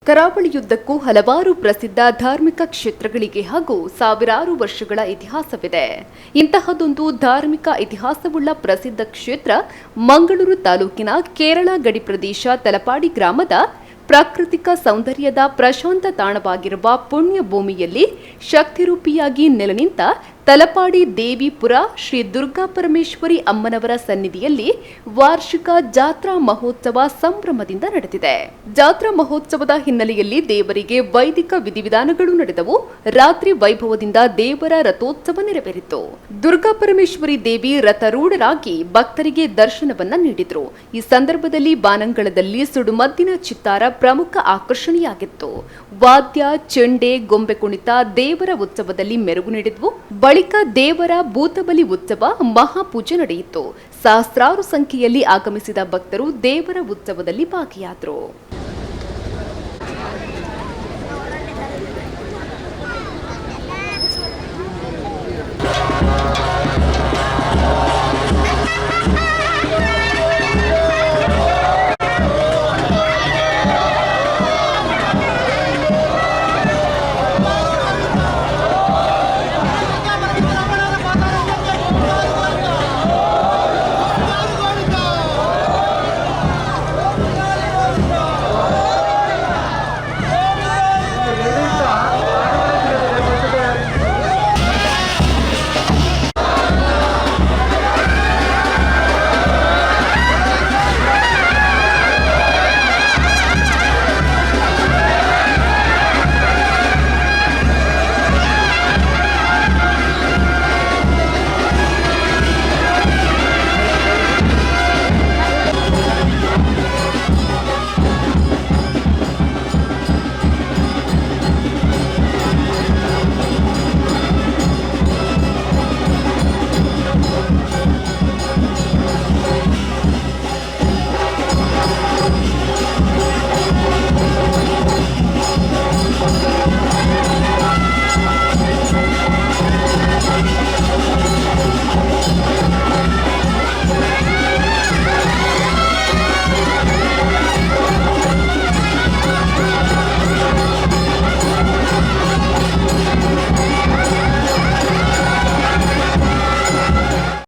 ಕರಾವಳಿಯುದ್ದಕ್ಕೂ ಹಲವಾರು ಪ್ರಸಿದ್ಧ ಧಾರ್ಮಿಕ ಕ್ಷೇತ್ರಗಳಿಗೆ ಹಾಗೂ ಸಾವಿರಾರು ವರ್ಷಗಳ ಇತಿಹಾಸವಿದೆ. ಇಂತಹದೊಂದು ಧಾರ್ಮಿಕ ಇತಿಹಾಸವುಳ್ಳ ಪ್ರಸಿದ್ಧ ಕ್ಷೇತ್ರ ಮಂಗಳೂರು ತಾಲೂಕಿನ ಕೇರಳ ಗಡಿ ಪ್ರದೇಶ ತಲಪಾಡಿ ಗ್ರಾಮದ ಪ್ರಾಕೃತಿಕ ಸೌಂದರ್ಯದ ಪ್ರಶಾಂತ ತಾಣವಾಗಿರುವ ಪುಣ್ಯ ಭೂಮಿಯಲ್ಲಿ ಶಕ್ತಿರೂಪಿಯಾಗಿ ನೆಲೆನಿಂತ ತಲಪಾಡಿ ದೇವಿಪುರ ಶ್ರೀ ದುರ್ಗಾ ಪರಮೇಶ್ವರಿ ಅಮ್ಮನವರ ಸನ್ನಿಧಿಯಲ್ಲಿ ವಾರ್ಷಿಕ ಜಾತ್ರಾ ಮಹೋತ್ಸವ ಸಂಭ್ರಮದಿಂದ ನಡೆದಿದೆ. ಜಾತ್ರಾ ಮಹೋತ್ಸವದ ಹಿನ್ನೆಲೆಯಲ್ಲಿ ದೇವರಿಗೆ ವೈದಿಕ ವಿಧಿವಿಧಾನಗಳು ನಡೆದವು. ರಾತ್ರಿ ವೈಭವದಿಂದ ದೇವರ ರಥೋತ್ಸವ ನೆರವೇರಿತು. ದುರ್ಗಾ ಪರಮೇಶ್ವರಿ ದೇವಿ ರಥರೂಢರಾಗಿ ಭಕ್ತರಿಗೆ ದರ್ಶನವನ್ನ ನೀಡಿದ್ರು. ಈ ಸಂದರ್ಭದಲ್ಲಿ ಬಾನಂಗಳದಲ್ಲಿ ಸುಡುಮದ್ದಿನ ಚಿತ್ತಾರ ಪ್ರಮುಖ ಆಕರ್ಷಣೆಯಾಗಿತ್ತು. ವಾದ್ಯ, ಚೆಂಡೆ, ಗೊಂಬೆ ಕುಣಿತ ದೇವರ ಉತ್ಸವದಲ್ಲಿ ಮೆರುಗು ನೀಡಿದ್ವು. ಬಳಿಕ ದೇವರ ಭೂತಬಲಿ ಉತ್ಸವ ಮಹಾಪೂಜೆ ನಡೆಯಿತು. ಸಹಸ್ರಾರು ಸಂಖ್ಯೆಯಲ್ಲಿ ಆಗಮಿಸಿದ ಭಕ್ತರು ದೇವರ ಉತ್ಸವದಲ್ಲಿ ಭಾಗಿಯಾದರು.